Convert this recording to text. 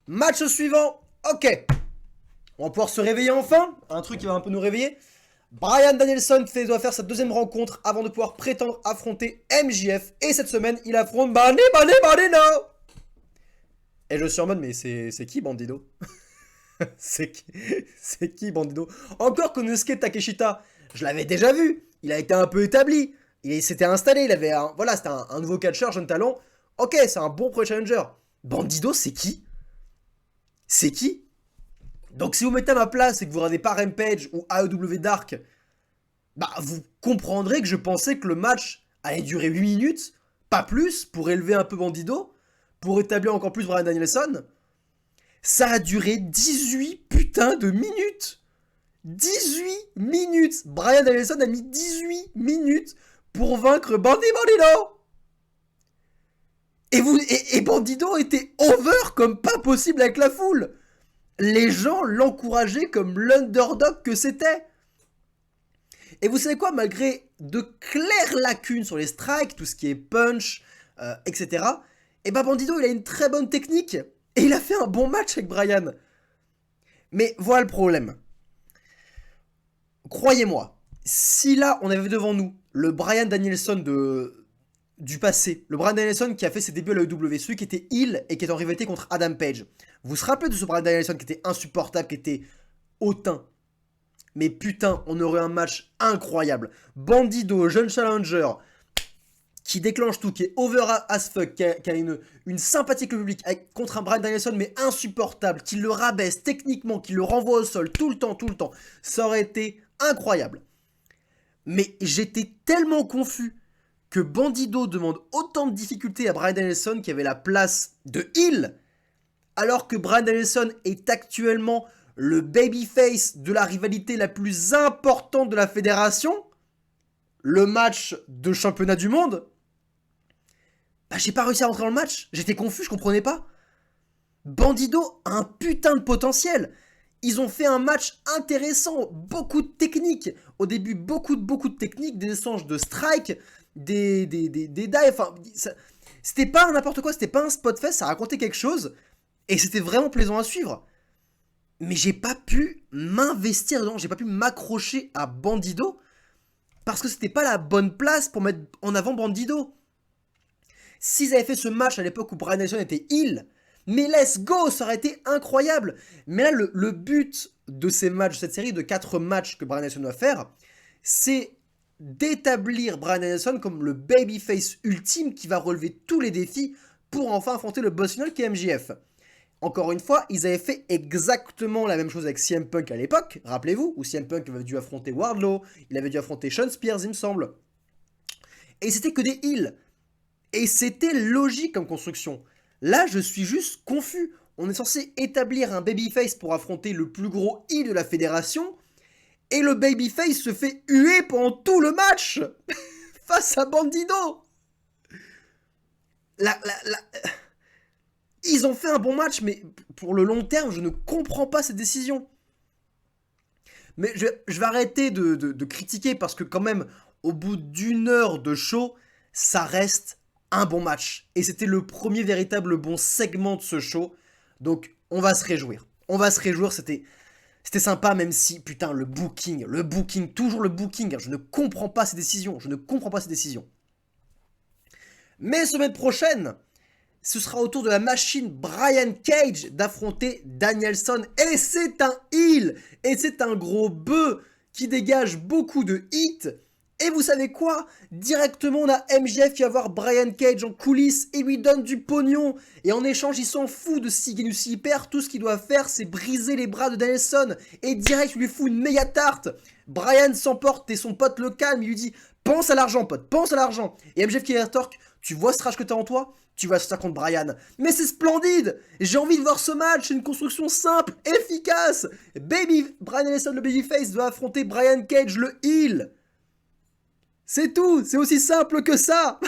Match suivant. Ok. On va pouvoir se réveiller enfin. Un truc qui va un peu nous réveiller. Bryan Danielson qui doit faire sa deuxième rencontre avant de pouvoir prétendre affronter MJF. Et cette semaine, il affronte Bandido. Et je suis en mode, mais c'est qui Bandido? C'est qui Bandido? Encore Konosuke Takeshita, je l'avais déjà vu. Il a été un peu établi. Il s'était installé. Il avait voilà, c'était un nouveau catcheur, jeune talent. Ok, c'est un bon pro-challenger. Bandido, c'est qui? C'est qui? Donc si vous mettez à ma place et que vous regardez pas Rampage ou AEW Dark, bah vous comprendrez que je pensais que le match allait durer 8 minutes, pas plus, pour élever un peu Bandido, pour établir encore plus Bryan Danielson. Ça a duré 18 putains de minutes. 18 minutes. Bryan Danielson a mis 18 minutes pour vaincre Bandido. Et Bandido était over comme pas possible avec la foule. Les gens l'encourageaient comme l'underdog que c'était. Et vous savez quoi, malgré de claires lacunes sur les strikes, tout ce qui est punch, etc., et bah Bandido, il a une très bonne technique, et il a fait un bon match avec Bryan. Mais voilà le problème. Croyez-moi, si là, on avait devant nous le Bryan Danielson du passé, le Bryan Danielson qui a fait ses débuts à l'AEW, celui qui était heel et qui est en rivalité contre Adam Page. Vous vous rappelez de ce Bryan Danielson qui était insupportable, qui était hautain. Mais putain, on aurait un match incroyable. Bandido, jeune challenger, qui déclenche tout, qui est over as fuck, qui a une sympathie avec le public, contre un Bryan Danielson mais insupportable, qui le rabaisse techniquement, qui le renvoie au sol tout le temps. Ça aurait été incroyable. Mais j'étais tellement confus que Bandido demande autant de difficultés à Bryan Danielson qui avait la place de heel, alors que Bryan Danielson est actuellement le babyface de la rivalité la plus importante de la fédération, le match de championnat du monde. Bah j'ai pas réussi à rentrer dans le match, j'étais confus, je comprenais pas. Bandido a un putain de potentiel. Ils ont fait un match intéressant, beaucoup de techniques. Au début, beaucoup de techniques, des échanges de strikes, des dives, enfin, c'était pas n'importe quoi, c'était pas un spot fest, ça racontait quelque chose, et c'était vraiment plaisant à suivre. Mais j'ai pas pu m'investir dedans, j'ai pas pu m'accrocher à Bandido, parce que c'était pas la bonne place pour mettre en avant Bandido. S'ils avaient fait ce match à l'époque où Bryan Danielson était heel, mais let's go, ça aurait été incroyable. Mais là, le but de ces matchs, cette série de 4 matchs que Bryan Danielson doit faire, c'est d'établir Bryan Danielson comme le babyface ultime qui va relever tous les défis pour enfin affronter le boss final qui est MJF. Encore une fois, ils avaient fait exactement la même chose avec CM Punk à l'époque, rappelez-vous, où CM Punk avait dû affronter Wardlow, il avait dû affronter Shawn Spears, il me semble. Et c'était que des heals. Et c'était logique comme construction. Là, je suis juste confus. On est censé établir un babyface pour affronter le plus gros heel de la fédération, et le babyface se fait huer pendant tout le match face à Bandido. Ils ont fait un bon match, mais pour le long terme, je ne comprends pas cette décision. Mais je vais arrêter de critiquer parce que quand même, au bout d'1 heure de show, ça reste un bon match. Et c'était le premier véritable bon segment de ce show. Donc, on va se réjouir. C'était sympa, même si, putain, le booking, toujours le booking. Je ne comprends pas ces décisions. Mais semaine prochaine, ce sera au tour de la machine Brian Cage d'affronter Danielson. Et c'est un heel. Et c'est un gros bœuf qui dégage beaucoup de hits. Et vous savez quoi? Directement, on a MJF qui va voir Brian Cage en coulisses et lui donne du pognon. Et en échange, il s'en fout de s'il gagne ou s'il perd. Tout ce qu'il doit faire, c'est briser les bras de Danielson. Et direct, il lui fout une méga tarte. Brian s'emporte et son pote le calme. Il lui dit, pense à l'argent, pote, pense à l'argent. Et MJF qui rétorque, tu vois ce rage que t'as en toi? Tu vas ça contre Brian. Mais c'est splendide. J'ai envie de voir ce match. C'est une construction simple, efficace. Brian Danielson, le babyface, doit affronter Brian Cage, le heel. C'est tout, c'est aussi simple que ça.